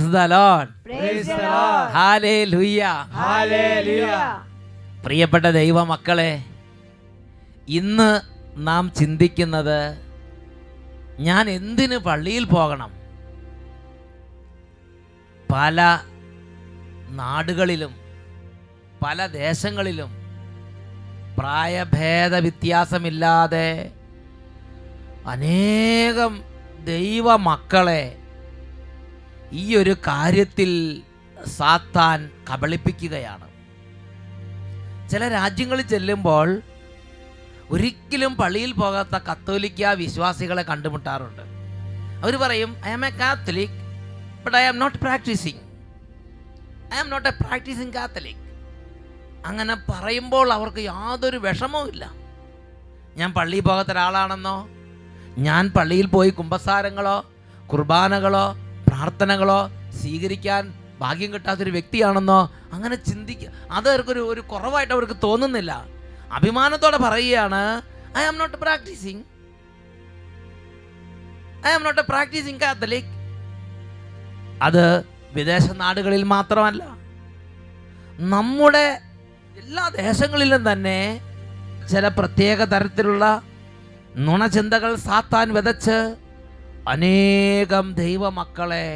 Praise the Lord. Praise the Lord. Hallelujah. Hallelujah. പ്രിയപ്പെട്ട ദൈവമക്കളെ, ഇന്ന് നാം ചിന്തിക്കുന്നത് ഞാൻ എന്തിന് പള്ളിയിൽ പോകണം? പല നാടുകളിലും പല ദേശങ്ങളിലും പ്രായഭേദ വ്യത്യാസമില്ലാതെ അനേകം ദൈവമക്കളെ ഈ ഒരു കാര്യത്തിൽ സാത്താൻ കബളിപ്പിക്കുകയാണ്. ചില രാജ്യങ്ങളിൽ ചെല്ലുമ്പോൾ ഒരിക്കലും പള്ളിയിൽ പോകാത്ത കത്തോലിക്ക വിശ്വാസികളെ കണ്ടുമുട്ടാറുണ്ട്. അവർ പറയും, I am a Catholic but I am not practising. I am not a practising Catholic. അങ്ങനെ പറയുമ്പോൾ അവർക്ക് യാതൊരു വിഷമവും ഇല്ല. ഞാൻ പള്ളിയിൽ പോകാത്ത ഒരാളാണെന്നോ, ഞാൻ പള്ളിയിൽ പോയി കുമ്പസാരങ്ങളോ കുർബാനകളോ പ്രാർത്ഥനകളോ സ്വീകരിക്കാൻ ഭാഗ്യം കിട്ടാത്തൊരു വ്യക്തിയാണെന്നോ അങ്ങനെ ചിന്തിക്കുക, അത് അവർക്കൊരു കുറവായിട്ട് അവർക്ക് തോന്നുന്നില്ല. അഭിമാനത്തോടെ പറയുകയാണ്, I am not practising, I am not a practising Catholic. അത് വിദേശ നാടുകളിൽ മാത്രമല്ല, നമ്മുടെ എല്ലാ ദേശങ്ങളിലും തന്നെ ചില പ്രത്യേക തരത്തിലുള്ള നുണചിന്തകൾ സാത്താൻ വിതച്ച് അനേകം ദൈവമക്കളെ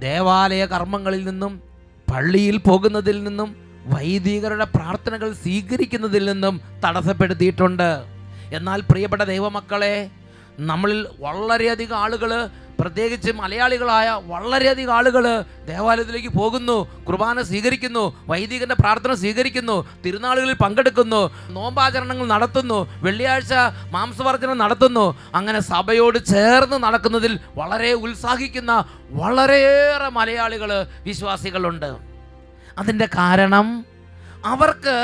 ദേവാലയ കർമ്മങ്ങളിൽ നിന്നും പള്ളിയിൽ പോകുന്നതിൽ നിന്നും വൈദികരുടെ പ്രാർത്ഥനകൾ സ്വീകരിക്കുന്നതിൽ നിന്നും തടസ്സപ്പെടുത്തിയിട്ടുണ്ട്. എന്നാൽ പ്രിയപ്പെട്ട ദൈവമക്കളെ, നമ്മളിൽ വളരെയധികം ആളുകൾ, പ്രത്യേകിച്ച് മലയാളികളായ വളരെയധികം ആളുകൾ ദേവാലയത്തിലേക്ക് പോകുന്നു, കുർബാന സ്വീകരിക്കുന്നു, വൈദികന്റെ പ്രാർത്ഥന സ്വീകരിക്കുന്നു, തിരുനാളുകളിൽ പങ്കെടുക്കുന്നു, നോമ്പാചരണങ്ങൾ നടത്തുന്നു, വെള്ളിയാഴ്ച മാംസവർജനം നടത്തുന്നു. അങ്ങനെ സഭയോട് ചേർന്ന് നടക്കുന്നതിൽ വളരെ ഉത്സാഹിക്കുന്ന വളരെയേറെ മലയാളികൾ, വിശ്വാസികളുണ്ട്. അതിൻ്റെ കാരണം അവർക്ക്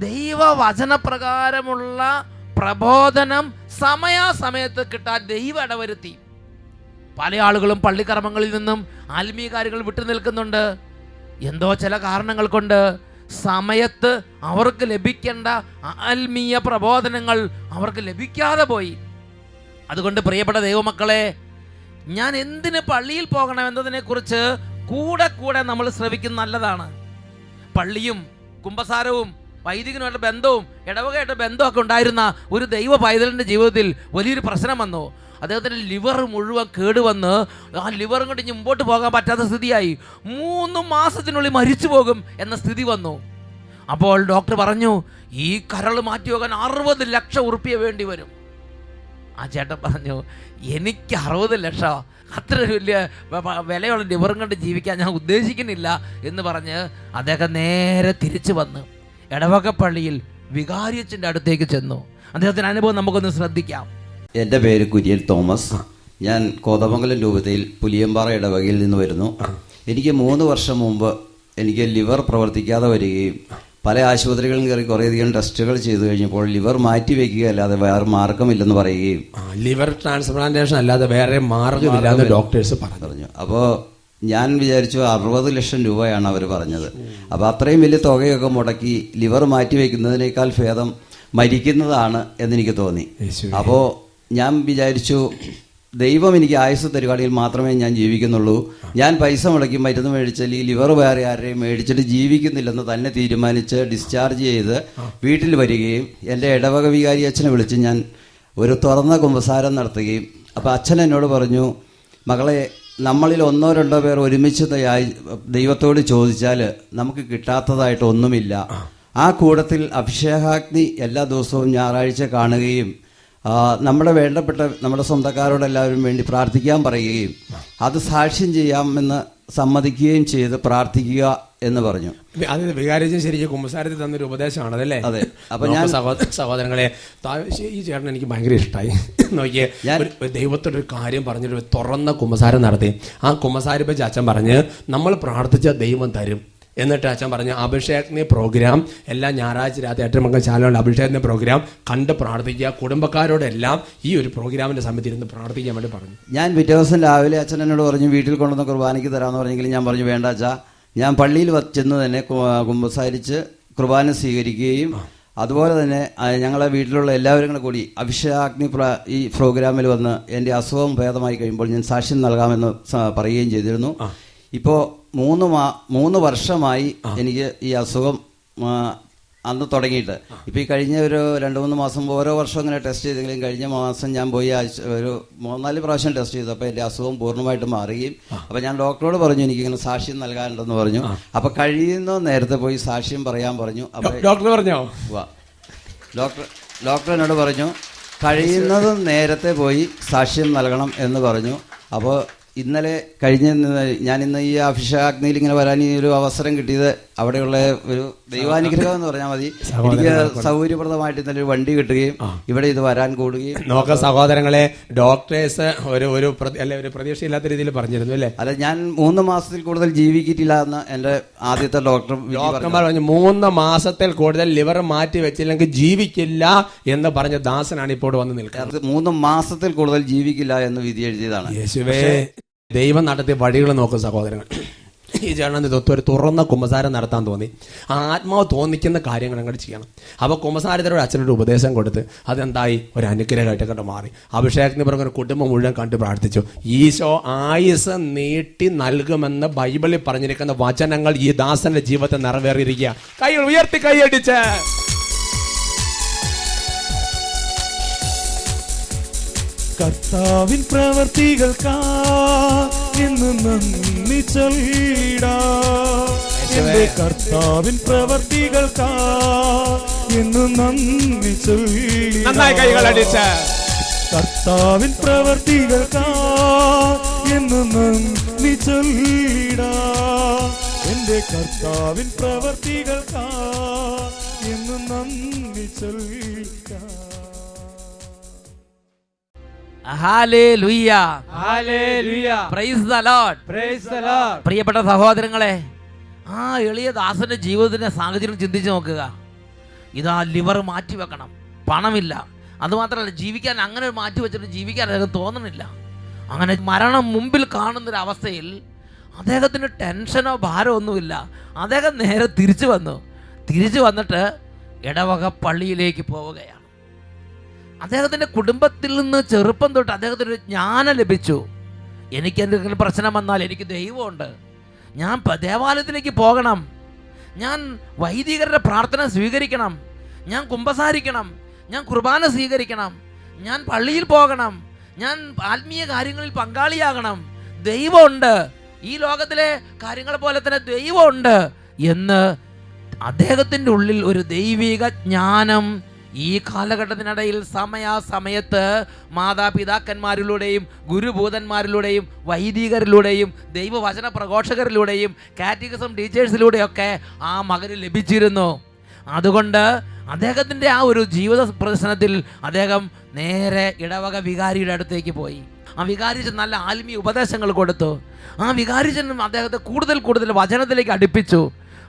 ദൈവവചനപ്രകാരമുള്ള പ്രബോധനം സമയാസമയത്ത് കിട്ടാൻ ദൈവം ഇടവരുത്തി. പല ആളുകളും പള്ളിക്കർമ്മങ്ങളിൽ നിന്നും ആത്മീയ കാര്യങ്ങൾ വിട്ടു നിൽക്കുന്നുണ്ട്. എന്തോ ചില കാരണങ്ങൾ കൊണ്ട് സമയത്ത് അവർക്ക് ലഭിക്കേണ്ട ആത്മീയ പ്രബോധനങ്ങൾ അവർക്ക് ലഭിക്കാതെ പോയി. അതുകൊണ്ട് പ്രിയപ്പെട്ട ദൈവമക്കളെ, ഞാൻ എന്തിന് പള്ളിയിൽ പോകണം എന്നതിനെക്കുറിച്ച് കൂടെ കൂടെ നമ്മൾ ശ്രവിക്കുന്നത് നല്ലതാണ്. പള്ളിയും കുമ്പസാരവും വൈദികനുമായിട്ട് ബന്ധവും ഇടവകയായിട്ട് ബന്ധമൊക്കെ ഉണ്ടായിരുന്ന ഒരു ദൈവ പൈതലിൻ്റെ ജീവിതത്തിൽ വലിയൊരു പ്രശ്നം വന്നു. അദ്ദേഹത്തിൻ്റെ ലിവർ മുഴുവൻ കേടുവന്ന് ആ ലിവറും കൊണ്ട് ഇനി മുമ്പോട്ട് പോകാൻ പറ്റാത്ത സ്ഥിതിയായി. 3 മാസത്തിനുള്ളിൽ മരിച്ചു പോകും എന്ന സ്ഥിതി വന്നു. അപ്പോൾ ഡോക്ടർ പറഞ്ഞു, ഈ കരൾ മാറ്റി വെക്കാൻ 60 ലക്ഷം ഉറുപ്പിക വേണ്ടി വരും. ആ ചേട്ടൻ പറഞ്ഞു, എനിക്ക് 60 ലക്ഷം, അത്ര വലിയ വിലയുള്ള ലിവറും കൊണ്ട് ജീവിക്കാൻ ഞാൻ ഉദ്ദേശിക്കുന്നില്ല എന്ന് പറഞ്ഞ് അദ്ദേഹം നേരെ തിരിച്ചു വന്ന് ഇടവക പള്ളിയിൽ വികാരിയച്ഛൻ്റെ അടുത്തേക്ക് ചെന്നു. അദ്ദേഹത്തിൻ്റെ അനുഭവം നമുക്കൊന്ന് ശ്രദ്ധിക്കാം. എൻ്റെ പേര് കുര്യൻ തോമസ്. ഞാൻ കോതമംഗലം രൂപതയിൽ പുലിയമ്പാറ ഇടവകയിൽ നിന്ന് വരുന്നു. എനിക്ക് 3 വർഷം മുമ്പ് എനിക്ക് ലിവർ പ്രവർത്തിക്കാതെ വരികയും പല ആശുപത്രികളും കയറി കുറേയധികം ടെസ്റ്റുകൾ ചെയ്തു കഴിഞ്ഞപ്പോൾ ലിവർ മാറ്റി വയ്ക്കുക അല്ലാതെ വേറെ മാർഗമില്ലെന്ന് പറയുകയും ലിവർ ട്രാൻസ്പ്ലാന്റേഷൻ അല്ലാതെ വേറെ മാർഗമില്ലാതെ ഡോക്ടേഴ്സ് പറഞ്ഞു. അപ്പോൾ ഞാൻ വിചാരിച്ചു 60 ലക്ഷം രൂപയാണ് അവർ പറഞ്ഞത്. അപ്പോൾ അത്രയും വലിയ തുകയൊക്കെ മുടക്കി ലിവർ മാറ്റി വയ്ക്കുന്നതിനേക്കാൾ ഭേദം മരിക്കുന്നതാണ് എന്നെനിക്ക് തോന്നി. അപ്പോൾ ഞാൻ വിചാരിച്ചു, ദൈവം എനിക്ക് ആയുസ്സ് തരുവാണെങ്കിൽ മാത്രമേ ഞാൻ ജീവിക്കുന്നുള്ളൂ. ഞാൻ പൈസ മുടക്കി മരുന്ന് മേടിച്ചാൽ ഈ ലിവർ വേറെ ആരെയും മേടിച്ചിട്ട് ജീവിക്കുന്നില്ലെന്ന് തന്നെ തീരുമാനിച്ച് ഡിസ്ചാർജ് ചെയ്ത് വീട്ടിൽ വരികയും എൻ്റെ ഇടവക വികാരി അച്ഛനെ വിളിച്ച് ഞാൻ ഒരു തുറന്ന കുമ്പസാരം നടത്തുകയും, അപ്പോൾ അച്ഛൻ എന്നോട് പറഞ്ഞു, മകളെ, നമ്മളിൽ 1-2 പേർ ഒരുമിച്ച് ദൈവത്തോട് ചോദിച്ചാൽ നമുക്ക് കിട്ടാത്തതായിട്ട് ഒന്നുമില്ല. ആ കൂട്ടത്തിൽ അഭിഷേകാഗ്നി എല്ലാ ദിവസവും ഞായറാഴ്ച കാണുകയും നമ്മുടെ വേണ്ടപ്പെട്ട നമ്മുടെ സ്വന്തക്കാരോടെല്ലാവരും വേണ്ടി പ്രാർത്ഥിക്കാൻ പറയുകയും അത് സാക്ഷ്യം ചെയ്യാമെന്ന് സമ്മതിക്കുകയും ചെയ്ത് പ്രാർത്ഥിക്കുക എന്ന് പറഞ്ഞു. അത് വികാരിച്ചൻ ശരിക്കും കുമ്പസാരത്തിൽ തന്നൊരു ഉപദേശമാണ് അതല്ലേ? അതെ. അപ്പൊ ഞാൻ സഹോദരങ്ങളെ, ഈ ചേട്ടൻ എനിക്ക് ഭയങ്കര ഇഷ്ടമായി. നോക്കിയേ, ഞാൻ ദൈവത്തോടൊരു കാര്യം പറഞ്ഞിട്ട് തുറന്ന കുമ്പസാരം നടത്തി. ആ കുമ്പസാരിപ്പിച്ച് അച്ഛൻ പറഞ്ഞ് നമ്മൾ പ്രാർത്ഥിച്ച ദൈവം തരും. എന്നിട്ട് അച്ഛൻ പറഞ്ഞു, അഭിഷേകത്തിന് പ്രോഗ്രാം എല്ലാ ഞായറാഴ്ച രാത്രി 8 ചാനലുണ്ട്. അഭിഷേകത്തിന് പ്രോഗ്രാം കണ്ട് പ്രാർത്ഥിക്കുക, കുടുംബക്കാരോടെല്ലാം ഈ ഒരു പ്രോഗ്രാമിന്റെ സമയത്ത് ഇരുന്ന് പ്രാർത്ഥിക്കാൻ വേണ്ടി പറഞ്ഞു. ഞാൻ പിറ്റേ ദിവസം രാവിലെ അച്ഛൻ എന്നോട് പറഞ്ഞു, വീട്ടിൽ കൊണ്ടുവന്ന് കുർബാനയ്ക്ക് തരാമെന്ന് പറഞ്ഞെങ്കിൽ ഞാൻ പറഞ്ഞു, വേണ്ട അച്ഛാ, ഞാൻ പള്ളിയിൽ ചെന്ന് തന്നെ കുമ്പസാരിച്ച് കുർബാന സ്വീകരിക്കുകയും അതുപോലെ തന്നെ ഞങ്ങളെ വീട്ടിലുള്ള എല്ലാവരും കൂടെ കൂടി അഭിഷേകാഗ്നി ഈ പ്രോഗ്രാമിൽ വന്ന് എൻ്റെ അസുഖം ഭേദമായി കഴിയുമ്പോൾ ഞാൻ സാക്ഷ്യം നൽകാമെന്ന് പറയുകയും ചെയ്തിരുന്നു. ഇപ്പോൾ 3 വർഷമായി എനിക്ക് ഈ അസുഖം അന്ന് തുടങ്ങിയിട്ട്. ഇപ്പോൾ ഈ കഴിഞ്ഞ ഒരു 2-3 മാസം ഓരോ വർഷം ഇങ്ങനെ ടെസ്റ്റ് ചെയ്തെങ്കിലും കഴിഞ്ഞ മാസം ഞാൻ പോയി ഒരു 3-4 പ്രാവശ്യം ടെസ്റ്റ് ചെയ്തു. അപ്പോൾ എൻ്റെ അസുഖം പൂർണ്ണമായിട്ട് മാറുകയും അപ്പോൾ ഞാൻ ഡോക്ടറോട് പറഞ്ഞു എനിക്കിങ്ങനെ സാക്ഷ്യം നൽകാനുണ്ടെന്ന് പറഞ്ഞു. അപ്പോൾ കഴിയുന്ന നേരത്തെ പോയി സാക്ഷ്യം പറയാൻ പറഞ്ഞു. അപ്പോൾ ഡോക്ടർ പറഞ്ഞോ? ഡോക്ടർ എന്നോട് പറഞ്ഞു കഴിയുന്നതും നേരത്തെ പോയി സാക്ഷ്യം നൽകണം എന്ന് പറഞ്ഞു. അപ്പോൾ ഇന്നലെ ഞാൻ ഇന്ന് ഈ അഭിഷേകാഗ്നിയിൽ ഇങ്ങനെ വരാൻ ഈ ഒരു അവസരം കിട്ടിയത് അവിടെയുള്ള ഒരു ദൈവാനുഗ്രഹം എന്ന് പറഞ്ഞാൽ മതി. എനിക്ക് സൗകര്യപ്രദമായിട്ട് ഇന്നലെ ഒരു വണ്ടി കിട്ടുകയും ഇവിടെ ഇത് വരാൻ കൂടുകയും. നോക്ക സഹോദരങ്ങളെ, ഡോക്ടേഴ്സ് ഒരു പ്രതീക്ഷയില്ലാത്ത രീതിയിൽ പറഞ്ഞിരുന്നു അല്ലേ? അല്ല, ഞാൻ 3 മാസത്തിൽ കൂടുതൽ ജീവിക്കില്ല എന്ന് എൻ്റെ ആദ്യത്തെ ഡോക്ടർമാർ പറഞ്ഞു. 3 മാസത്തിൽ കൂടുതൽ ലിവർ മാറ്റി വെച്ചില്ലെങ്കിൽ ജീവിക്കില്ല എന്ന് പറഞ്ഞ ദാസനാണ് ഇപ്പോൾ വന്ന് നിൽക്കുന്നത്. 3 മാസത്തിൽ കൂടുതൽ ജീവിക്കില്ല എന്ന് വിധി എഴുതിയതാണ്. യേശുവേ, ദൈവം നടത്തിയ വഴികൾ നോക്കും സഹോദരങ്ങൾ. ഈ ചേട്ടൻ ഒരു തുറന്ന കുമ്പസാരം നടത്താൻ തോന്നി. ആത്മാവ് തോന്നിക്കുന്ന കാര്യങ്ങൾ അങ്ങോട്ട് ചെയ്യണം. അപ്പോൾ കുമ്പസാരത്തിനോട് അച്ഛനൊരു ഉപദേശം കൊടുത്ത് അതെന്തായി ഒരു അനുഗ്രഹമായിട്ടൊക്കെ മാറി. അഭിഷേകത്തിന് പുറകെ കുടുംബം മുഴുവൻ കണ്ട് പ്രാർത്ഥിച്ചു. ഈശോ ആയുസ് നീട്ടി നൽകുമെന്ന് ബൈബിളിൽ പറഞ്ഞിരിക്കുന്ന വചനങ്ങൾ ഈ ദാസന്റെ ജീവിതത്തിൽ നിറവേറിയിരിക്കുക. കൈ ഉയർത്തി കൈയടിച്ച് കർത്താവിൻ പ്രവർത്തികൾക്കാ എന്ന് നന്ദി ചൊല്ലിടാം. എന്റെ കർത്താവിൻ പ്രവർത്തികൾക്കാ എന്ന് നന്ദി ചൊല്ലിടാം. കർത്താവിൻ പ്രവർത്തികൾക്കാ എന്ന് നന്ദി ചൊല്ലിടാം. എന്റെ കർത്താവിൻ പ്രവർത്തികൾക്കാ എന്ന് നന്ദി ചൊല്ലിടാം. Hallelujah, hallelujah, praise the Lord, praise the Lord. പ്രിയപ്പെട്ട സഹോദരങ്ങളെ, ആ എളിയ ദാസന്റെ ജീവിതത്തിന്റെ സാഹചര്യം ചിന്തിച്ചു നോക്കുക. ഇതാ ലിവർ മാറ്റി വെക്കണം, പണമില്ല, അതുമാത്രമല്ല ജീവിക്കാൻ അങ്ങനെ മാറ്റി വെച്ചിട്ട് ജീവിക്കാൻ അദ്ദേഹം തോന്നണില്ല. അങ്ങനെ മരണം മുമ്പിൽ കാണുന്നൊരവസ്ഥയിൽ അദ്ദേഹത്തിന് ടെൻഷനോ ഭാരമോ ഒന്നുമില്ല. അദ്ദേഹം നേരെ തിരിച്ചു വന്നിട്ട് ഇടവക പള്ളിയിലേക്ക് പോവുകയാണ്. അദ്ദേഹത്തിൻ്റെ കുടുംബത്തിൽ നിന്ന് ചെറുപ്പം തൊട്ട് അദ്ദേഹത്തിന് ജ്ഞാനം ലഭിച്ചു. എനിക്ക് എന്തെങ്കിലും പ്രശ്നം വന്നാൽ എനിക്ക് ദൈവമുണ്ട്, ഞാൻ ദേവാലയത്തിലേക്ക് പോകണം, ഞാൻ വൈദികരുടെ പ്രാർത്ഥന സ്വീകരിക്കണം, ഞാൻ കുമ്പസാരിക്കണം, ഞാൻ കുർബാന സ്വീകരിക്കണം, ഞാൻ പള്ളിയിൽ പോകണം, ഞാൻ ആത്മീയ കാര്യങ്ങളിൽ പങ്കാളിയാകണം, ദൈവമുണ്ട്, ഈ ലോകത്തിലെ കാര്യങ്ങളെ പോലെ തന്നെ ദൈവമുണ്ട് എന്ന് അദ്ദേഹത്തിൻ്റെ ഉള്ളിൽ ഒരു ദൈവിക ജ്ഞാനം ഈ കാലഘട്ടത്തിനിടയിൽ സമയത്ത് മാതാപിതാക്കന്മാരിലൂടെയും ഗുരുഭൂതന്മാരിലൂടെയും വൈദികരിലൂടെയും ദൈവവചന പ്രഘോഷകരിലൂടെയും കാറ്റഗിസം ടീച്ചേഴ്സിലൂടെയൊക്കെ ആ മകന് ലഭിച്ചിരുന്നു. അതുകൊണ്ട് അദ്ദേഹത്തിൻ്റെ ആ ഒരു ജീവിത പ്രദർശനത്തിൽ അദ്ദേഹം നേരെ ഇടവക വികാരിയുടെ അടുത്തേക്ക് പോയി. ആ വികാരിച്ചൻ നല്ല ആത്മീയ ഉപദേശങ്ങൾ കൊടുത്തു. ആ വികാരിച്ചനും അദ്ദേഹത്തെ കൂടുതൽ വചനത്തിലേക്ക് അടുപ്പിച്ചു.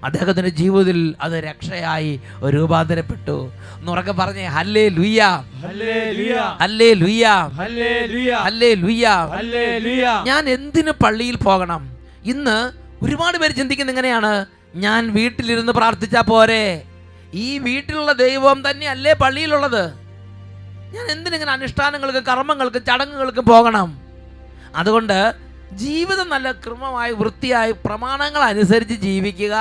അദ്ദേഹത്തിൻ്റെ ജീവിതത്തിൽ അത് രക്ഷയായി രൂപാന്തരപ്പെട്ടു. എന്നുറക്കെ പറഞ്ഞേ hallelujah, hallelujah, hallelujah, hallelujah, hallelujah, hallelujah. ഞാൻ എന്തിന് പള്ളിയിൽ പോകണം? ഇന്ന് ഒരുപാട് പേര് ചിന്തിക്കുന്നത് എങ്ങനെയാണ്, ഞാൻ വീട്ടിലിരുന്ന് പ്രാർത്ഥിച്ചാൽ പോരെ, ഈ വീട്ടിലുള്ള ദൈവം തന്നെയല്ലേ പള്ളിയിലുള്ളത്, ഞാൻ എന്തിനിങ്ങനെ അനുഷ്ഠാനങ്ങൾക്കും കർമ്മങ്ങൾക്കും ചടങ്ങുകൾക്കും പോകണം? അതുകൊണ്ട് ജീവിതം നല്ല ക്രമമായി വൃത്തിയായി പ്രമാണങ്ങൾ അനുസരിച്ച് ജീവിക്കുക,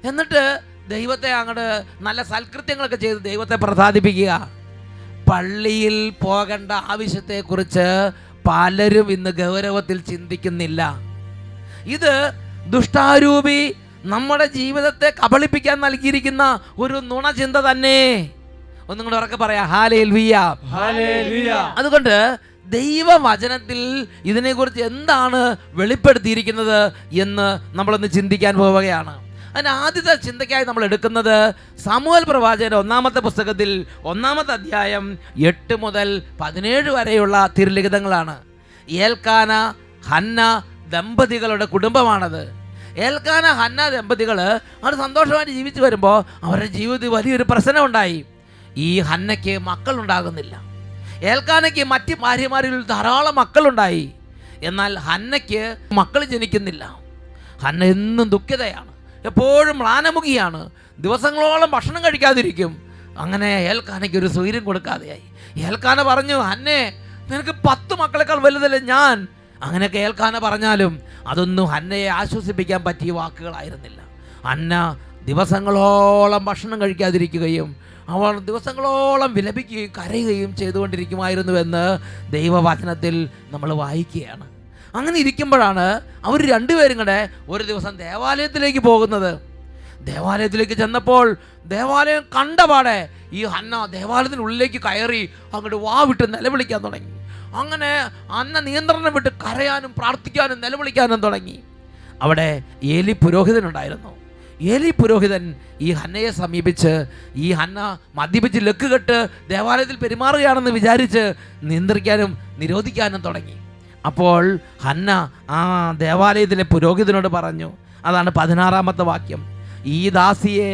എന്നിട്ട് ദൈവത്തെ അങ്ങോട്ട് നല്ല സൽകൃത്യങ്ങളൊക്കെ ചെയ്ത് ദൈവത്തെ പ്രസാദിപ്പിക്കുക. പള്ളിയിൽ പോകേണ്ട ആവശ്യത്തെക്കുറിച്ച് പലരും ഇന്ന് ഗൗരവത്തിൽ ചിന്തിക്കുന്നില്ല. ഇത് ദുഷ്ടാരൂപി നമ്മുടെ ജീവിതത്തെ കബളിപ്പിക്കാൻ നൽകിയിരിക്കുന്ന ഒരു നുണചിന്ത തന്നെ. ഒന്നും കൂടെ ഉറക്കെ പറയാം, ഹല്ലേലൂയ, ഹല്ലേലൂയ. അതുകൊണ്ട് ദൈവവചനത്തിൽ ഇതിനെക്കുറിച്ച് എന്താണ് വെളിപ്പെടുത്തിയിരിക്കുന്നത് എന്ന് നമ്മളൊന്ന് ചിന്തിക്കാൻ പോവുകയാണ്. അതിന് ആദ്യത്തെ ചിന്തയ്ക്കായി നമ്മൾ എടുക്കുന്നത് സാമുവേൽ പ്രവാചകന്റെ 1-ാമത്തെ പുസ്തകത്തിൽ 1-ാമത്തെ അധ്യായം 8 മുതൽ 17 വരെയുള്ള തിരുലിഖിതങ്ങളാണ്. ഏൽക്കാന ഹന്ന ദമ്പതികളുടെ കുടുംബമാണത്. ഏൽക്കാന ഹന്ന ദമ്പതികൾ അവർ സന്തോഷമായിട്ട് ജീവിച്ചു വരുമ്പോൾ അവരുടെ ജീവിതത്തിൽ വലിയൊരു പ്രശ്നമുണ്ടായി. ഈ ഹന്നയ്ക്ക് മക്കളുണ്ടാകുന്നില്ല. ഏൽക്കാനയ്ക്ക് മറ്റ് ഭാര്യമാരിൽ ധാരാളം മക്കളുണ്ടായി, എന്നാൽ ഹന്നയ്ക്ക് മക്കൾ ജനിക്കുന്നില്ല. ഹന്ന എന്നും ദുഃഖിതയാണ്, എപ്പോഴും മ്ലാനമുഖിയാണ്, ദിവസങ്ങളോളം ഭക്ഷണം കഴിക്കാതിരിക്കും. അങ്ങനെ ഏൽക്കാനയ്ക്ക് ഒരു സ്വൈര്യം കൊടുക്കാതെയായി. ഏൽക്കാന പറഞ്ഞു, ഹന്നെ നിനക്ക് 10 മക്കളെക്കാൾ വലുതല്ലേ ഞാൻ, അങ്ങനെയൊക്കെ ഏൽക്കാന പറഞ്ഞാലും അതൊന്നും ഹന്നയെ ആശ്വസിപ്പിക്കാൻ പറ്റിയ വാക്കുകളായിരുന്നില്ല. ഹന്ന ദിവസങ്ങളോളം ഭക്ഷണം കഴിക്കാതിരിക്കുകയും അവൾ ദിവസങ്ങളോളം വിലപിക്കുകയും കരയുകയും ചെയ്തുകൊണ്ടിരിക്കുമായിരുന്നുവെന്ന് ദൈവവചനത്തിൽ നമ്മൾ വായിക്കുകയാണ്. അങ്ങനെ ഇരിക്കുമ്പോഴാണ് അവർ രണ്ടുപേരും കൂടെ ഒരു ദിവസം ദേവാലയത്തിലേക്ക് പോകുന്നത്. ദേവാലയത്തിലേക്ക് ചെന്നപ്പോൾ ദേവാലയം കണ്ടപാടെ ഈ ഹന്ന ദേവാലയത്തിനുള്ളിലേക്ക് കയറി അങ്ങോട്ട് വാ വിട്ട് നിലവിളിക്കാൻ തുടങ്ങി. അങ്ങനെ ഹന്ന നിയന്ത്രണം വിട്ട് കരയാനും പ്രാർത്ഥിക്കാനും നിലവിളിക്കാനും തുടങ്ങി. അവിടെ ഏലി പുരോഹിതനുണ്ടായിരുന്നു. ഏലി പുരോഹിതൻ ഈ ഹന്നയെ സമീപിച്ച് ഈ ഹന്ന മദ്യപിച്ച് ലക്കുകെട്ട് ദേവാലയത്തിൽ പെരുമാറുകയാണെന്ന് വിചാരിച്ച് നിയന്ത്രിക്കാനും നിരോധിക്കാനും തുടങ്ങി. അപ്പോൾ ഹന്ന ആ ദേവാലയത്തിലെ പുരോഹിതനോട് പറഞ്ഞു, അതാണ് 16-ാമത്തെ വാക്യം, ഈ ദാസിയെ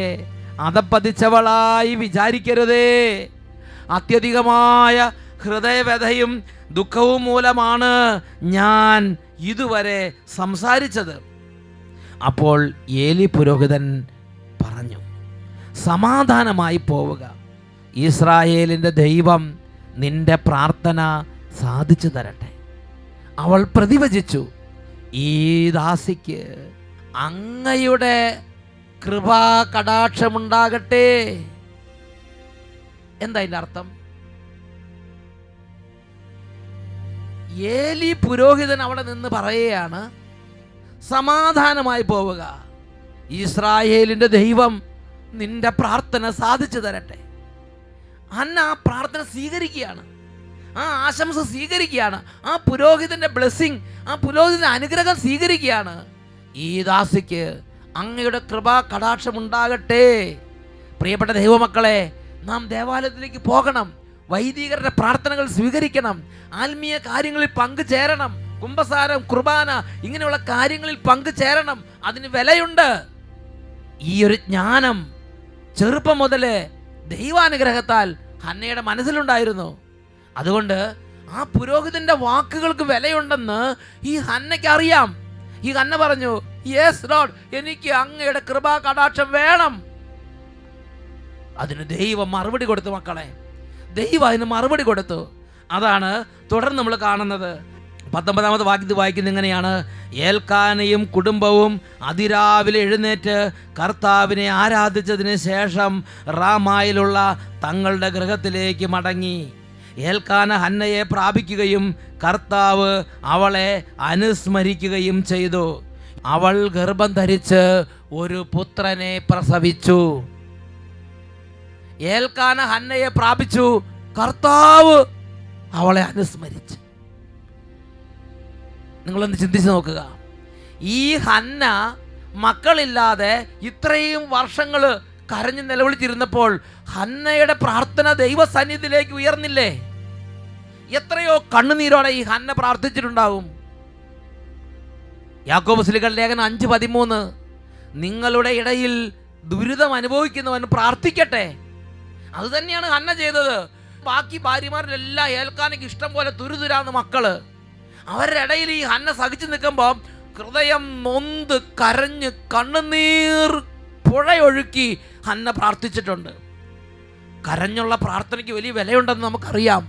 അധപ്പതിച്ചവളായി വിചാരിക്കരുതേ, അത്യധികമായ ഹൃദയവ്യഥയും ദുഃഖവും മൂലമാണ് ഞാൻ ഇതുവരെ സംസാരിച്ചത്. അപ്പോൾ ഏലി പുരോഹിതൻ പറഞ്ഞു, സമാധാനമായി പോവുക, ഇസ്രായേലിൻ്റെ ദൈവം നിന്റെ പ്രാർത്ഥന സാധിച്ചു തരട്ടെ. അവൾ പ്രതിവചിച്ചു, ഈ ദാസിക്ക് അങ്ങയുടെ കൃപാ കടാക്ഷമുണ്ടാകട്ടെ. എന്താ അതിൻ്റെ അർത്ഥം? ഏലി പുരോഹിതൻ അവിടെ നിന്ന് പറയുകയാണ്, സമാധാനമായി പോവുക, ഇസ്രായേലിൻ്റെ ദൈവം നിന്റെ പ്രാർത്ഥന സാധിച്ചു തരട്ടെ. ഹന്ന ആ പ്രാർത്ഥന സ്വീകരിക്കുകയാണ്, ആ ആശംസ സ്വീകരിക്കുകയാണ്, ആ പുരോഹിതന്റെ ബ്ലെസ്സിങ്, ആ പുരോഹിതന്റെ അനുഗ്രഹം സ്വീകരിക്കുകയാണ്. ഈ ദാസിക്ക് അങ്ങയുടെ കൃപാ കടാക്ഷം ഉണ്ടാകട്ടെ. പ്രിയപ്പെട്ട ദൈവമക്കളെ, നാം ദേവാലയത്തിലേക്ക് പോകണം, വൈദികരുടെ പ്രാർത്ഥനകൾ സ്വീകരിക്കണം, ആത്മീയ കാര്യങ്ങളിൽ പങ്കുചേരണം, കുംഭസാരം, കുർബാന ഇങ്ങനെയുള്ള കാര്യങ്ങളിൽ പങ്കുചേരണം. അതിന് വിലയുണ്ട്. ഈ ഒരു ജ്ഞാനം ചെറുപ്പം മുതലേ ദൈവാനുഗ്രഹത്താൽ ഹന്നയുടെ മനസ്സിലുണ്ടായിരുന്നു. അതുകൊണ്ട് ആ പുരോഹിതന്റെ വാക്കുകൾക്ക് വിലയുണ്ടെന്ന് ഈ ഹന്നയ്ക്ക് അറിയാം. ഈ ഹന്ന പറഞ്ഞു, യെസ് ലോർഡ്, എനിക്ക് അങ്ങയുടെ കൃപാ കടാക്ഷം വേണം. അതിന് ദൈവം മറുപടി കൊടുത്തു. മക്കളെ, ദൈവം അതിന് മറുപടി കൊടുത്തു. അതാണ് തുടർന്ന് നമ്മൾ കാണുന്നത്. 19-ാമത്തെ വാക്യത്തിൽ വായിക്കുന്നത് ഇങ്ങനെയാണ്, ഏൽക്കാനയും കുടുംബവും അതിരാവിലെ എഴുന്നേറ്റ് കർത്താവിനെ ആരാധിച്ചതിന് ശേഷം റാമായിലുള്ള തങ്ങളുടെ ഗൃഹത്തിലേക്ക് മടങ്ങി. ഏൽക്കാന ഹന്നയെ പ്രാപിക്കുകയും കർത്താവ് അവളെ അനുസ്മരിക്കുകയും ചെയ്തു. അവൾ ഗർഭം ധരിച്ച് ഒരു പുത്രനെ പ്രസവിച്ചു. ഏൽക്കാന ഹന്നയെ പ്രാപിച്ചു, കർത്താവ് അവളെ അനുസ്മരിച്ചു. നിങ്ങളൊന്ന് ചിന്തിച്ച് നോക്കുക. ഈ ഹന്ന മക്കളില്ലാതെ ഇത്രയും വർഷങ്ങൾ കരഞ്ഞു നിലവിളിച്ചിരുന്നപ്പോൾ ഹന്നയുടെ പ്രാർത്ഥന ദൈവസന്നിധിയിലേക്ക് ഉയർന്നില്ലേ? എത്രയോ കണ്ണുനീരോടെ ഈ ഹന്ന പ്രാർത്ഥിച്ചിട്ടുണ്ടാവും. യാക്കോബ് ശ്ലീഹയുടെ ലേഖനം 5:13, നിങ്ങളുടെ ഇടയിൽ ദുരിതം അനുഭവിക്കുന്നവൻ പ്രാർത്ഥിക്കട്ടെ. അത് തന്നെയാണ് ഹന്ന ചെയ്തത്. ബാക്കി ഭാര്യമാരിലെല്ലാം ഏൽക്കാനൊക്കെ ഇഷ്ടം പോലെ തുരുതുരാന്ന് മക്കള്. അവരുടെ ഇടയിൽ ഈ ഹന്ന സഹിച്ചു നിൽക്കുമ്പോൾ ഹൃദയം നൊന്ത് കരഞ്ഞ് കണ്ണുനീർ പുഴയൊഴുക്കി ഹന്ന പ്രാർത്ഥിച്ചിട്ടുണ്ട്. കരഞ്ഞുള്ള പ്രാർത്ഥനയ്ക്ക് വലിയ വിലയുണ്ടെന്ന് നമുക്കറിയാം.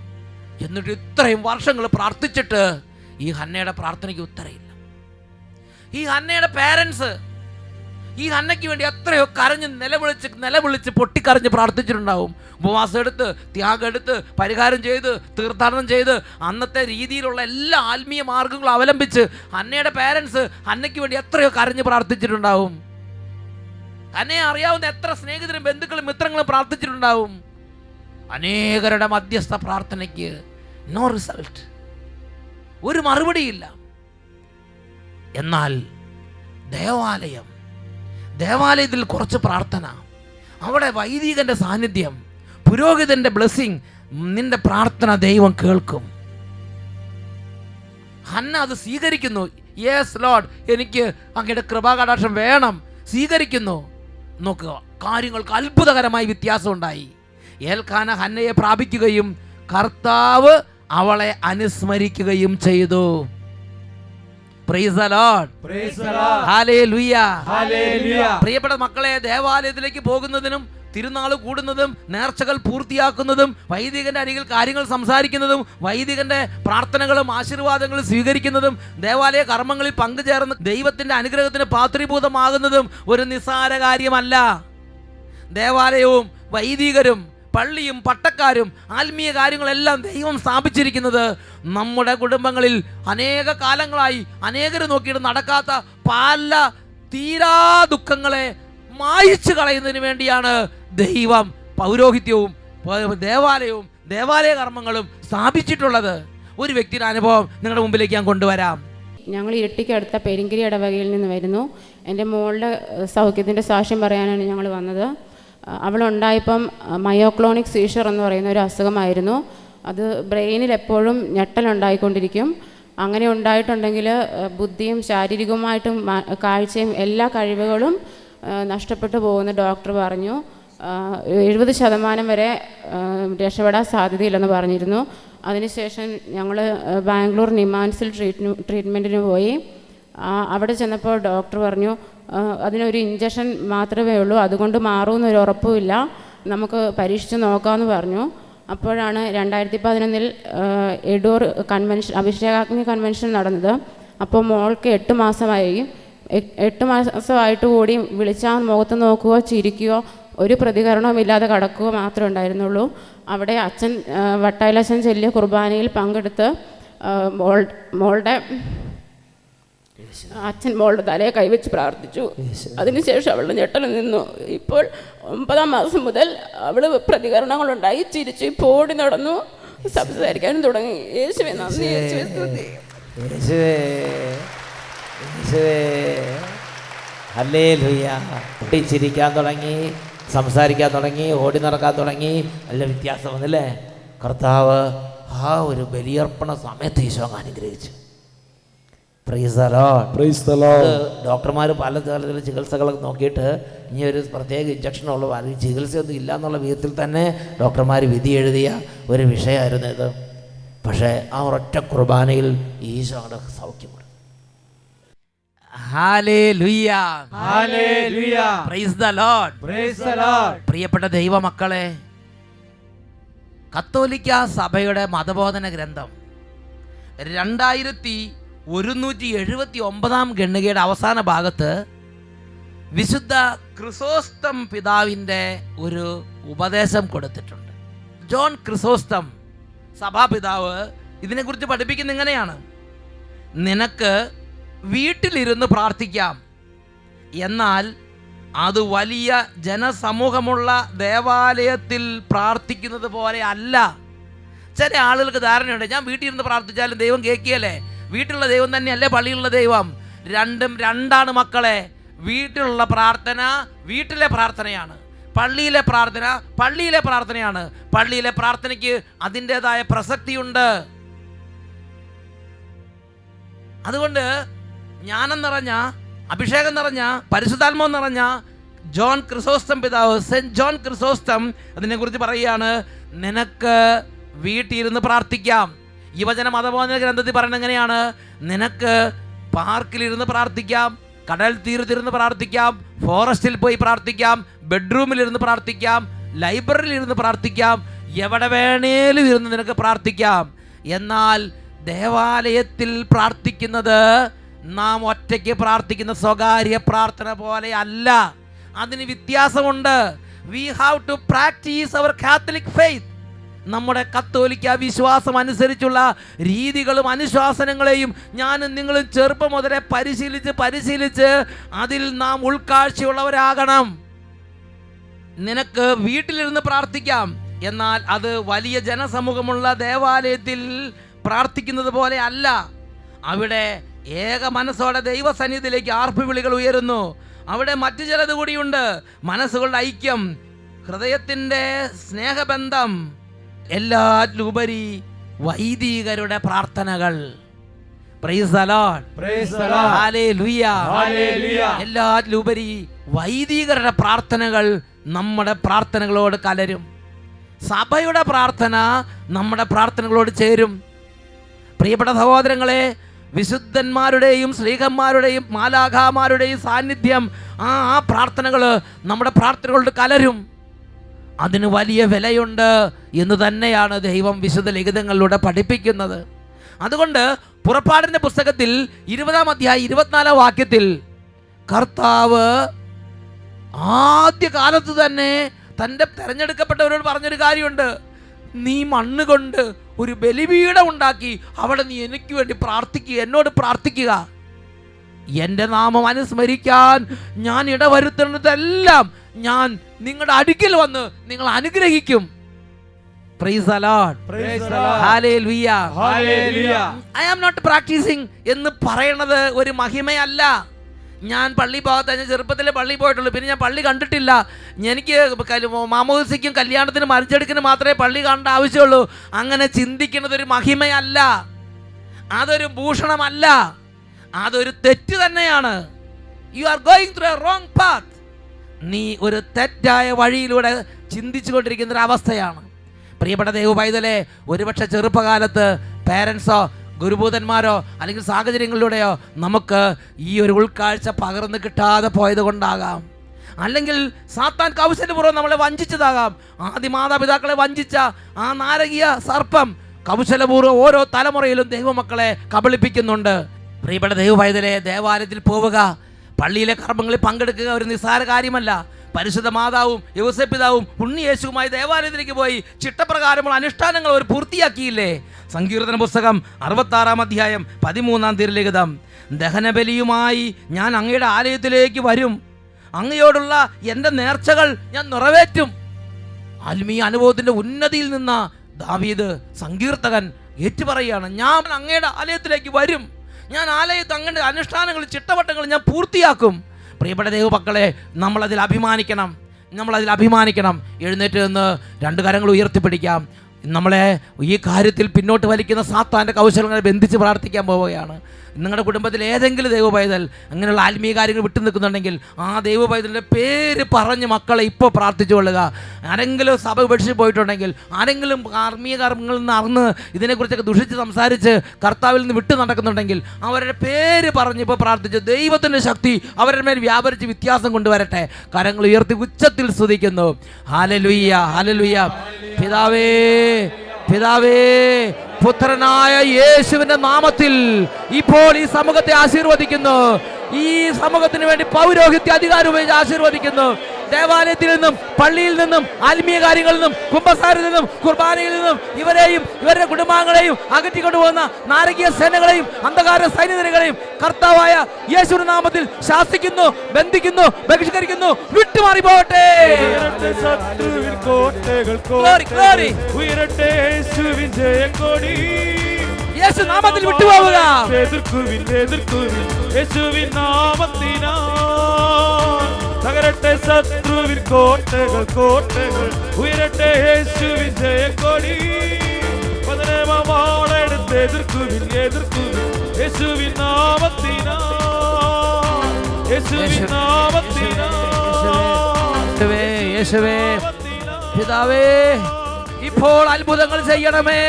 എന്നിട്ട് ഇത്രയും വർഷങ്ങൾ പ്രാർത്ഥിച്ചിട്ട് ഈ ഹന്നയുടെ പ്രാർത്ഥനയ്ക്ക് ഉത്തരയില്ല. ഈ ഹന്നയുടെ പേരൻസ് ഈ ഹന്നയ്ക്ക് വേണ്ടി എത്രയോ കരഞ്ഞ് നിലവിളിച്ച് പൊട്ടിക്കരഞ്ഞ് പ്രാർത്ഥിച്ചിട്ടുണ്ടാവും. ഉപവാസം എടുത്ത്, ത്യാഗം എടുത്ത്, പരിഹാരം ചെയ്ത്, തീർത്ഥാടനം ചെയ്ത്, അന്നത്തെ രീതിയിലുള്ള എല്ലാ ആത്മീയ മാർഗങ്ങളും അവലംബിച്ച് ഹന്നയുടെ പേരൻസ് ഹന്നയ്ക്ക് വേണ്ടി എത്രയോ കരഞ്ഞ് പ്രാർത്ഥിച്ചിട്ടുണ്ടാവും. ഹന്നയെ അറിയാവുന്ന എത്ര സ്നേഹിതരും ബന്ധുക്കളും മിത്രങ്ങളും പ്രാർത്ഥിച്ചിട്ടുണ്ടാവും. അനേകരുടെ മധ്യസ്ഥ പ്രാർത്ഥനയ്ക്ക് നോ റിസൾട്ട്, ഒരു മറുപടിയില്ല. എന്നാൽ ദേവാലയത്തിൽ കുറച്ച് പ്രാർത്ഥന, അവിടെ വൈദികന്റെ സാന്നിധ്യം, പുരോഹിതന്റെ ബ്ലെസ്സിങ്, നിന്റെ പ്രാർത്ഥന ദൈവം കേൾക്കും. ഹന്ന അത് സ്വീകരിക്കുന്നു. യെസ് ലോർഡ്, എനിക്ക് അങ്ങയുടെ കൃപാകടാക്ഷം വേണം. സ്വീകരിക്കുന്നു. നോക്കുക, കാര്യങ്ങൾക്ക് അത്ഭുതകരമായി വ്യത്യാസം ഉണ്ടായി. ഏൽക്കാന ഹന്നയെ പ്രാപിക്കുകയും കർത്താവ് അവളെ അനുസ്മരിക്കുകയും ചെയ്തു. Price the Lord, praise the Lord, hallelujah, hallelujah. പ്രിയപ്പെട്ട മക്കളെ, ദേവാലയത്തിലേക്ക് പോകുന്നതിനും തിരുനാൾ കൂടുന്നതും നേർച്ചകൾ പൂർത്തിയാക്കുന്നതും വൈദികന്റെ അരികിൽ കാര്യങ്ങൾ സംസാരിക്കുന്നതും വൈദികന്റെ പ്രാർത്ഥനകളും ആശീർവാദങ്ങളും സ്വീകരിക്കുന്നതും ദേവാലയ കർമ്മങ്ങളിൽ പങ്കുചേർന്ന് ദൈവത്തിന്റെ അനുഗ്രഹത്തിന് പാത്രീഭൂതമാകുന്നതും ഒരു നിസ്സാര കാര്യമല്ല. ദേവാലയവും വൈദികരും പള്ളിയും പട്ടക്കാരും ആത്മീയ കാര്യങ്ങളെല്ലാം ദൈവം സ്ഥാപിച്ചിരിക്കുന്നത് നമ്മുടെ കുടുംബങ്ങളിൽ അനേക കാലങ്ങളായി അനേകർ നോക്കിയിട്ട് നടക്കാത്ത പല തീരാ ദുഃഖങ്ങളെ മായിച്ചു കളയുന്നതിന് വേണ്ടിയാണ് ദൈവം പൗരോഹിത്യവും ദേവാലയവും ദേവാലയ കർമ്മങ്ങളും സ്ഥാപിച്ചിട്ടുള്ളത്. ഒരു വ്യക്തിയുടെ അനുഭവം നിങ്ങളുടെ മുമ്പിലേക്ക് ഞാൻ കൊണ്ടുവരാം. ഞങ്ങൾ ഇരട്ടിക്കടുത്ത പെരിങ്കിരി ഇടവകയിൽ നിന്ന് വരുന്നു. എൻ്റെ മോളുടെ സൗഖ്യത്തിൻ്റെ സാക്ഷ്യം പറയാനാണ് ഞങ്ങൾ വന്നത്. അവളുണ്ടായപ്പം മയോക്ലോണിക് സീഷർ എന്ന് പറയുന്ന ഒരു അസുഖമായിരുന്നു. അത് ബ്രെയിനിൽ എപ്പോഴും ഞെട്ടലുണ്ടായിക്കൊണ്ടിരിക്കും. അങ്ങനെ ഉണ്ടായിട്ടുണ്ടെങ്കിൽ ബുദ്ധിയും ശാരീരികമായിട്ടും കാഴ്ചയും എല്ലാ കഴിവുകളും നഷ്ടപ്പെട്ടു പോകുന്ന ഡോക്ടർ പറഞ്ഞു. 70% വരെ രക്ഷപ്പെടാൻ സാധ്യതയില്ലെന്ന് പറഞ്ഞിരുന്നു. അതിനുശേഷം ഞങ്ങൾ ബാംഗ്ലൂർ നിമാൻസിൽ ട്രീറ്റ്മെൻറ്റിന് പോയി. അവിടെ ചെന്നപ്പോൾ ഡോക്ടർ പറഞ്ഞു അതിനൊരു ഇഞ്ചക്ഷൻ മാത്രമേ ഉള്ളൂ, അതുകൊണ്ട് മാറുമെന്നൊരു ഉറപ്പുമില്ല, നമുക്ക് പരീക്ഷിച്ച് നോക്കാമെന്ന് പറഞ്ഞു. അപ്പോഴാണ് 2011 എഡൂർ കൺവെൻഷൻ അഭിഷേകാഗ്നി കൺവെൻഷൻ നടന്നത്. അപ്പോൾ മോൾക്ക് 8 മാസമായി. 8 മാസമായിട്ട് കൂടി വിളിച്ചാൽ മുഖത്ത് നോക്കുകയോ ചിരിക്കുകയോ ഒരു പ്രതികരണവും ഇല്ലാതെ കിടക്കുകയോ മാത്രമേ ഉണ്ടായിരുന്നുള്ളൂ. അവിടെ അച്ഛൻ വട്ടായിലച്ഛൻ ചൊല്ലിയ കുർബാനയിൽ പങ്കെടുത്ത് അച്ഛൻ മോളുടെ തലയെ കൈവച്ച് പ്രാർത്ഥിച്ചു. അതിനുശേഷം അവളുടെ ഞെട്ടൽ നിന്നു. ഇപ്പോൾ 9-ാം മാസം മുതൽ അവൾ പ്രതികരണങ്ങളുണ്ടായി, ചിരിച്ചു, ഇപ്പോൾ ഓടി നടന്നു, സംസാരിക്കാനും തുടങ്ങി. യേശുവേ നന്ദി, യേശുവേ സ്തുതി. ഹല്ലേലൂയ. കുട്ടി ചിരിക്കാൻ തുടങ്ങി, സംസാരിക്കാൻ തുടങ്ങി, ഓടി നടക്കാൻ തുടങ്ങി. നല്ല വ്യത്യാസം വന്നില്ലേ? കർത്താവ് ആ ഒരു ബലിയർപ്പണ സമയത്ത് ഈശോ അനുഗ്രഹിച്ചു. ഡോക്ടർമാർ പല തരത്തിലുള്ള ചികിത്സകളൊക്കെ നോക്കിയിട്ട് ഇനി ഒരു പ്രത്യേക ഇഞ്ചക്ഷനുള്ള ചികിത്സയൊന്നും ഇല്ല എന്നുള്ള വിധത്തിൽ തന്നെ ഡോക്ടർമാർ വിധി എഴുതിയ ഒരു വിഷയമായിരുന്നു ഇത്. പക്ഷേ ആ ഒരൊറ്റ കുർബാനയിൽ ഈശോ അവിടെ സൗഖ്യം കൊടുത്തു. പ്രിയപ്പെട്ട ദൈവമക്കളെ, കത്തോലിക്ക സഭയുടെ മതബോധന ഗ്രന്ഥം 2179 ഖണ്ഡികയുടെ അവസാന ഭാഗത്ത് വിശുദ്ധ ക്രിസോസ്റ്റം പിതാവിൻ്റെ ഒരു ഉപദേശം കൊടുത്തിട്ടുണ്ട്. ജോൺ ക്രിസോസ്റ്റം സഭാപിതാവ് ഇതിനെക്കുറിച്ച് പഠിപ്പിക്കുന്ന ഇങ്ങനെയാണ്: നിനക്ക് വീട്ടിലിരുന്ന് പ്രാർത്ഥിക്കാം, എന്നാൽ അത് വലിയ ജനസമൂഹമുള്ള ദേവാലയത്തിൽ പ്രാർത്ഥിക്കുന്നത് പോലെ അല്ല. ചില ആളുകൾക്ക് ധാരണയുണ്ട്, ഞാൻ വീട്ടിൽ ഇരുന്ന് പ്രാർത്ഥിച്ചാലും ദൈവം കേൾക്കുകയല്ലേ, വീട്ടിലുള്ള ദൈവം തന്നെയല്ലേ പള്ളിയിലുള്ള ദൈവം. രണ്ടും രണ്ടാണ് മക്കളെ. വീട്ടിലുള്ള പ്രാർത്ഥന വീട്ടിലെ പ്രാർത്ഥനയാണ്, പള്ളിയിലെ പ്രാർത്ഥന പള്ളിയിലെ പ്രാർത്ഥനയാണ്. പള്ളിയിലെ പ്രാർത്ഥനയ്ക്ക് അതിൻ്റെതായ പ്രസക്തിയുണ്ട്. അതുകൊണ്ട് ജ്ഞാനം നിറഞ്ഞ, അഭിഷേകം നിറഞ്ഞ, പരിശുദ്ധാത്മാവ് നിറഞ്ഞ ജോൺ ക്രിസോസ്റ്റം പിതാവ്, സെന്റ് ജോൺ ക്രിസോസ്റ്റം അതിനെക്കുറിച്ച് പറയുകയാണ്: നിനക്ക് വീട്ടിലിരുന്ന് പ്രാർത്ഥിക്കാം. യുവജന മതബോധന ഗ്രന്ഥത്തിൽ പറയുന്നത് എങ്ങനെയാണ്? നിനക്ക് പാർക്കിലിരുന്ന് പ്രാർത്ഥിക്കാം, കടൽ തീരത്തിരുന്ന് പ്രാർത്ഥിക്കാം, ഫോറസ്റ്റിൽ പോയി പ്രാർത്ഥിക്കാം, ബെഡ്റൂമിലിരുന്ന് പ്രാർത്ഥിക്കാം, ലൈബ്രറിയിലിരുന്ന് പ്രാർത്ഥിക്കാം, എവിടെ വേണേലും ഇരുന്ന് നിനക്ക് പ്രാർത്ഥിക്കാം. എന്നാൽ ദേവാലയത്തിൽ പ്രാർത്ഥിക്കുന്നത് നാം ഒറ്റയ്ക്ക് പ്രാർത്ഥിക്കുന്ന സ്വകാര്യ പ്രാർത്ഥന പോലെ അല്ല. അതിന് വ്യത്യാസമുണ്ട്. We have to practise our Catholic faith. നമ്മുടെ കത്തോലിക്ക വിശ്വാസം അനുസരിച്ചുള്ള രീതികളും അനുശാസനങ്ങളെയും ഞാനും നിങ്ങളും ചെറുപ്പം മുതലേ പരിശീലിച്ച് അതിൽ നാം ഉൾക്കാഴ്ചയുള്ളവരാകണം. നിനക്ക് വീട്ടിലിരുന്ന് പ്രാർത്ഥിക്കാം, എന്നാൽ അത് വലിയ ജനസമൂഹമുള്ള ദേവാലയത്തിൽ പ്രാർത്ഥിക്കുന്നത് പോലെ അല്ല. അവിടെ ഏക മനസ്സോടെ ദൈവസന്നിധിയിലേക്ക് ആർപ്പുവിളികൾ ഉയരുന്നു. അവിടെ മറ്റു ചിലത് കൂടിയുണ്ട്: മനസ്സുകളുടെ ഐക്യം, ഹൃദയത്തിൻ്റെ സ്നേഹബന്ധം, എല്ലാറ്റിലുപരി വൈദികരുടെ പ്രാർത്ഥനകൾ. എല്ലാറ്റിലുപരി വൈദികരുടെ പ്രാർത്ഥനകൾ നമ്മുടെ പ്രാർത്ഥനകളോട് കലരും. സഭയുടെ പ്രാർത്ഥന നമ്മുടെ പ്രാർത്ഥനകളോട് ചേരും. പ്രിയപ്പെട്ട സഹോദരങ്ങളെ, വിശുദ്ധന്മാരുടെയും ശ്ലീഹന്മാരുടെയും മാലാഖമാരുടെയും സാന്നിധ്യം ആ പ്രാർത്ഥനകൾ നമ്മുടെ പ്രാർത്ഥനകളോട് കലരും. അതിന് വലിയ വിലയുണ്ട് എന്ന് തന്നെയാണ് ദൈവം വിശുദ്ധ ലിഖിതങ്ങളിലൂടെ പഠിപ്പിക്കുന്നത്. അതുകൊണ്ട് പുറപ്പാടിൻ്റെ പുസ്തകത്തിൽ 20-ാം അധ്യായം 24-ാം വാക്യത്തിൽ കർത്താവ് ആദ്യ കാലത്ത് തന്നെ തൻ്റെ തിരഞ്ഞെടുക്കപ്പെട്ടവരോട് പറഞ്ഞൊരു കാര്യമുണ്ട്. നീ മണ്ണ് കൊണ്ട് ഒരു ബലിപീഠം ഉണ്ടാക്കി അവിടെ നീ എനിക്ക് വേണ്ടി പ്രാർത്ഥിക്കുക, എന്നോട് പ്രാർത്ഥിക്കുക. എൻ്റെ നാമം അനുസ്മരിക്കാൻ ഞാൻ ഇടവരുത്തുന്നതെല്ലാം ഞാൻ നിങ്ങളുടെ അടുക്കൽ വന്ന് നിങ്ങൾ അനുഗ്രഹിക്കും. Praise the Lord. Praise the Lord. Hallelujah. Hallelujah. I am not practicing എന്ന് പറയണത് ഒരു മഹിമയല്ല. ഞാൻ പള്ളി പോകാത്ത, ഞാൻ ചെറുപ്പത്തിലെ പള്ളി പോയിട്ടുള്ളൂ, പിന്നെ ഞാൻ പള്ളി കണ്ടിട്ടില്ല. എനിക്ക് മാമോദിസയ്ക്കും കല്യാണത്തിനും മരിച്ചെടുക്കിന് മാത്രമേ പള്ളി കാണേണ്ട ആവശ്യമുള്ളൂ. അങ്ങനെ ചിന്തിക്കുന്നത് ഒരു മഹിമയല്ല, അതൊരു ഭൂഷണമല്ല, അതൊരു തെറ്റ് തന്നെയാണ്. You are going through A wrong path. നീ ഒരു തെറ്റായ വഴിയിലൂടെ ചിന്തിച്ചു കൊണ്ടിരിക്കുന്നൊരവസ്ഥയാണ്. പ്രിയപ്പെട്ട ദൈവപൈതലേ, ഒരുപക്ഷെ ചെറുപ്പകാലത്ത് പേരൻസോ ഗുരുഭൂതന്മാരോ അല്ലെങ്കിൽ സാഹചര്യങ്ങളിലൂടെയോ നമുക്ക് ഈ ഒരു ഉൾക്കാഴ്ച പകർന്നു കിട്ടാതെ പോയത് കൊണ്ടാകാം. അല്ലെങ്കിൽ സാത്താൻ കൗശലപൂർവ്വം നമ്മളെ വഞ്ചിച്ചതാകാം. ആദ്യ മാതാപിതാക്കളെ വഞ്ചിച്ച ആ നാരകീയ സർപ്പം കൗശലപൂർവ്വം ഓരോ തലമുറയിലും ദൈവമക്കളെ കബളിപ്പിക്കുന്നുണ്ട്. പ്രിയപ്പെട്ട ദൈവപൈതലേ, ദേവാലയത്തിൽ പോവുക, പള്ളിയിലെ കർമ്മങ്ങളിൽ പങ്കെടുക്കുക ഒരു നിസ്സാര കാര്യമല്ല. പരിശുദ്ധ മാതാവും യൗസേപ്പിതാവും ഉണ്ണിയേശുവുമായി ദേവാലയത്തിലേക്ക് പോയി ചിട്ടപ്രകാരമുള്ള അനുഷ്ഠാനങ്ങൾ അവർ പൂർത്തിയാക്കിയില്ലേ? സങ്കീർത്തന പുസ്തകം 66-ാം അധ്യായം 13-ാം തിരുലിഖിതം, ദഹനബലിയുമായി ഞാൻ അങ്ങയുടെ ആലയത്തിലേക്ക് വരും, അങ്ങയോടുള്ള എൻ്റെ നേർച്ചകൾ ഞാൻ നിറവേറ്റും. ആത്മീയ അനുഭവത്തിൻ്റെ ഉന്നതിയിൽ നിന്ന് ദാവീദ് സങ്കീർത്തകൻ ഏറ്റുപറയാണ്, ഞാൻ അങ്ങയുടെ ആലയത്തിലേക്ക് വരും, ഞാൻ ആലയത്ത് അങ്ങയുടെ അനുഷ്ഠാനങ്ങൾ ചിട്ടവട്ടങ്ങൾ ഞാൻ പൂർത്തിയാക്കും. പ്രിയപ്പെട്ട ദൈവമക്കളെ, നമ്മളതിൽ അഭിമാനിക്കണം. എഴുന്നേറ്റ് നിന്ന് 2 കരങ്ങൾ ഉയർത്തിപ്പിടിക്കാം. നമ്മളെ ഈ കാര്യത്തിൽ പിന്നോട്ട് വലിക്കുന്ന സാത്താൻ്റെ കൗശലങ്ങളെ ബന്ധിച്ച് പ്രാർത്ഥിക്കാൻ പോവുകയാണ്. നിങ്ങളുടെ കുടുംബത്തിൽ ഏതെങ്കിലും ദൈവപൈതൽ അങ്ങനെയുള്ള ആത്മീയ കാര്യങ്ങൾ വിട്ടു നിൽക്കുന്നുണ്ടെങ്കിൽ ആ ദൈവപൈതലിൻ്റെ പേര് പറഞ്ഞ് മക്കളെ ഇപ്പോൾ പ്രാർത്ഥിച്ചു കൊള്ളുക. ആരെങ്കിലും സഭ ഉപേക്ഷിച്ച് പോയിട്ടുണ്ടെങ്കിൽ, ആരെങ്കിലും ആത്മീയ കർമ്മങ്ങളിൽ നിന്ന് അറിഞ്ഞ് ഇതിനെക്കുറിച്ചൊക്കെ ദുഷിച്ച് സംസാരിച്ച് കർത്താവിൽ നിന്ന് വിട്ടു നടക്കുന്നുണ്ടെങ്കിൽ അവരുടെ പേര് പറഞ്ഞ് ഇപ്പോൾ പ്രാർത്ഥിച്ച് ദൈവത്തിൻ്റെ ശക്തി അവരുടെ മേൽ വ്യാപരിച്ച് വ്യത്യാസം കൊണ്ടുവരട്ടെ. കരങ്ങൾ ഉയർത്തി ഉച്ചത്തിൽ സ്തുതിക്കുന്നു. Hallelujah, hallelujah. പിതാവേ, പുത്രനായ യേശുവിന്റെ നാമത്തിൽ ഇപ്പോൾ ഈ സമൂഹത്തെ ആശീർവദിക്കുന്നു. ഈ സമൂഹത്തിന് വേണ്ടി പൗരോഹിത്യ അധികാരം ഉപയോഗിച്ച് ആശീർവദിക്കുന്നു. ദേവാലയത്തിൽ നിന്നും, പള്ളിയിൽ നിന്നും, ആത്മീയ കാര്യങ്ങളിൽ നിന്നും, കുമ്പസാരത്തിൽ നിന്നും, കുർബാനയിൽ നിന്നും ഇവരെയും ഇവരുടെ കുടുംബാംഗങ്ങളെയും അകറ്റിക്കൊണ്ടുപോകുന്ന നാരകീയ സേനകളെയും അന്ധകാര സൈനികരെയും കർത്താവായ യേശുവിന്റെ നാമത്തിൽ ശാസിക്കുന്നു, ബന്ധിക്കുന്നു, ബഹിഷ്കരിക്കുന്നു. വിട്ടുമാറി പോകട്ടെ. യേശു നാമത്തിൽ വിട്ടുപോവുക. തകരട്ടെ ശത്രുവിൻ കോട്ടകൾ ഉയരട്ടെ യേശുവിൻ ജയക്കൊടി. പതനമാളെടുത്ത് എതിർക്കുവിൻ യേശുവിൻ നാമത്തിനാൽ, യേശുവിൻ നാമത്തിനാൽ. യേശുവേ, പിതാവേ, ഇപ്പോൾ അത്ഭുതങ്ങൾ ചെയ്യണമേ.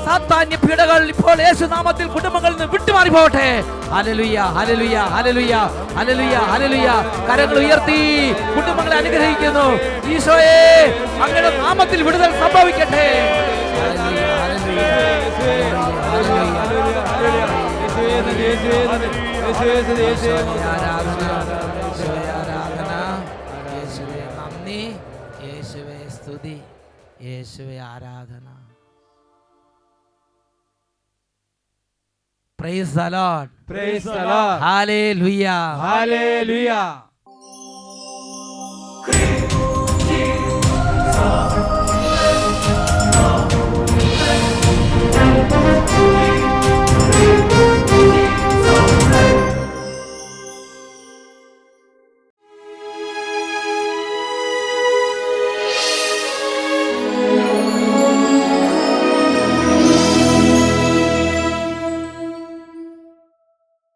സാത്താന്യ പീഡകൾ ഇപ്പോൾ യേശു നാമത്തിൽ കുടുംബങ്ങളിൽ നിന്ന് വിട്ടുമാറി പോകട്ടെ. Hallelujah, hallelujah, hallelujah, hallelujah, hallelujah. കരങ്ങൾ ഉയർത്തി കുടുംബങ്ങളെ അനുഗ്രഹിക്കുന്നു. ഈശോയെ, അങ്ങയുടെ നാമത്തിൽ വിടുതൽ സംഭവിക്കട്ടെ. ഹല്ലേലൂയ, ഹല്ലേലൂയ, ആരാധന. യേശുവേ നന്ദി, യേശുവേ സ്തുതി, യേശുവേ ആരാധന. Praise the Lord. Praise the Lord. Hallelujah. Hallelujah.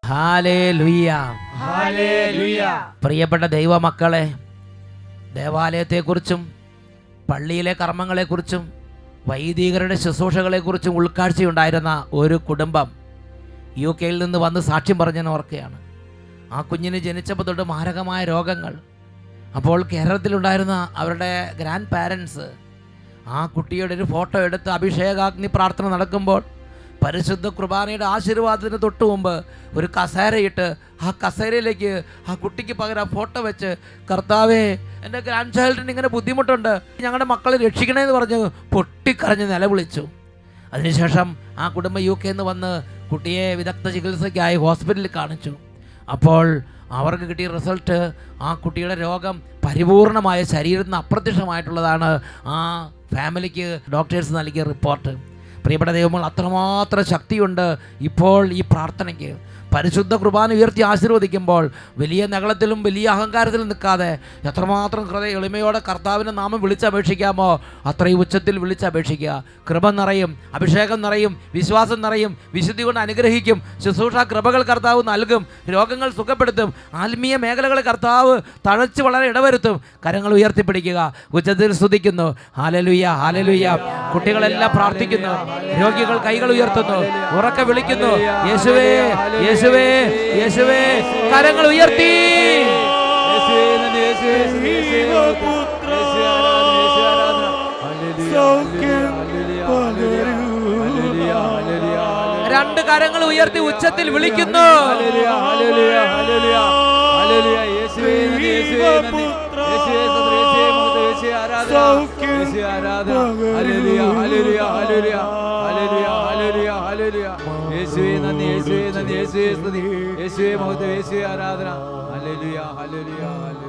Hallelujah. Hallelujah. പ്രിയപ്പെട്ട ദൈവമക്കളെ, ദേവാലയത്തെക്കുറിച്ചും പള്ളിയിലെ കർമ്മങ്ങളെക്കുറിച്ചും വൈദികരുടെ ശുശ്രൂഷകളെക്കുറിച്ചും ഉൾക്കാഴ്ചയുണ്ടായിരുന്ന ഒരു കുടുംബം UK നിന്ന് വന്ന് സാക്ഷ്യം പറഞ്ഞെന്ന് ഓർക്കുകയാണ്. ആ കുഞ്ഞിന് ജനിച്ചപ്പോൾ തൊട്ട് മാരകമായ രോഗങ്ങൾ, അപ്പോൾ കേരളത്തിലുണ്ടായിരുന്ന അവരുടെ ഗ്രാൻഡ് പാരൻസ് ആ കുട്ടിയുടെ ഒരു ഫോട്ടോ എടുത്ത് അഭിഷേകാഗ്നി പ്രാർത്ഥന നടക്കുമ്പോൾ പരിശുദ്ധ കുർബാനയുടെ ആശീർവാദത്തിന് തൊട്ട് മുമ്പ് ഒരു കസേരയിട്ട് ആ കസേരയിലേക്ക് ആ കുട്ടിക്ക് പകരം ഫോട്ടോ വെച്ച്, കർത്താവേ എൻ്റെ ഗ്രാൻഡ് ചൈൽഡിന് ഇങ്ങനെ ബുദ്ധിമുട്ടുണ്ട്, ഞങ്ങളുടെ മക്കളെ രക്ഷിക്കണമെന്ന് പറഞ്ഞ് പൊട്ടിക്കരഞ്ഞ് നിലവിളിച്ചു. അതിനുശേഷം ആ കുടുംബം UK നിന്ന് വന്ന് കുട്ടിയെ വിദഗ്ധ ചികിത്സയ്ക്കായി ഹോസ്പിറ്റലിൽ കാണിച്ചു. അപ്പോൾ അവർക്ക് കിട്ടിയ റിസൾട്ട് ആ കുട്ടിയുടെ രോഗം പരിപൂർണമായ ശരീരത്തിൽ നിന്ന് അപ്രത്യക്ഷമായിട്ടുള്ളതാണ് ആ ഫാമിലിക്ക് ഡോക്ടേഴ്സ് നൽകിയ റിപ്പോർട്ട്. പ്രിയപ്പെട്ട ദൈവങ്ങൾ, അത്രമാത്രം ശക്തിയുണ്ട് ഇപ്പോൾ ഈ പ്രാർത്ഥനയ്ക്ക്. പരിശുദ്ധ കുർബാന ഉയർത്തി ആശീർവദിക്കുമ്പോൾ വലിയ നഗളത്തിലും വലിയ അഹങ്കാരത്തിലും നിൽക്കാതെ എത്രമാത്രം ഹൃദയ എളിമയോടെ കർത്താവിൻ്റെ നാമം വിളിച്ചപേക്ഷിക്കാമോ അത്രയും ഉച്ചത്തിൽ വിളിച്ചപേക്ഷിക്കുക. കൃപ നിറയും, അഭിഷേകം നിറയും, വിശ്വാസം നിറയും, വിശുദ്ധി കൊണ്ട് അനുഗ്രഹിക്കും. ശുശ്രൂഷ കൃപകൾ കർത്താവ് നൽകും, രോഗങ്ങൾ സുഖപ്പെടുത്തും, ആത്മീയ മേഖലകൾ കർത്താവ് തഴച്ച് വളരെ ഇടവരുത്തും. കരങ്ങൾ ഉയർത്തിപ്പിടിക്കുക, ഉച്ചത്തിൽ സ്തുതിക്കുന്നു. Hallelujah, hallelujah. കുട്ടികളെല്ലാം പ്രാർത്ഥിക്കുന്നു, രോഗികൾ കൈകൾ ഉയർത്തുന്നു, ഉറക്കെ വിളിക്കുന്നു, യേശുവേ യേശുവേ യേശുവേ. കരങ്ങൾ ഉയർത്തി. രണ്ട് കരങ്ങൾ ഉയർത്തി ഉച്ചത്തിൽ വിളിക്കുന്നു. യേശുവേ നന്ദി, യേശുവേ സ്തുതി, യേശുവേ മഹത്വം, യേശുവേ ആരാധന. Hallelujah, hallelujah, hallelujah.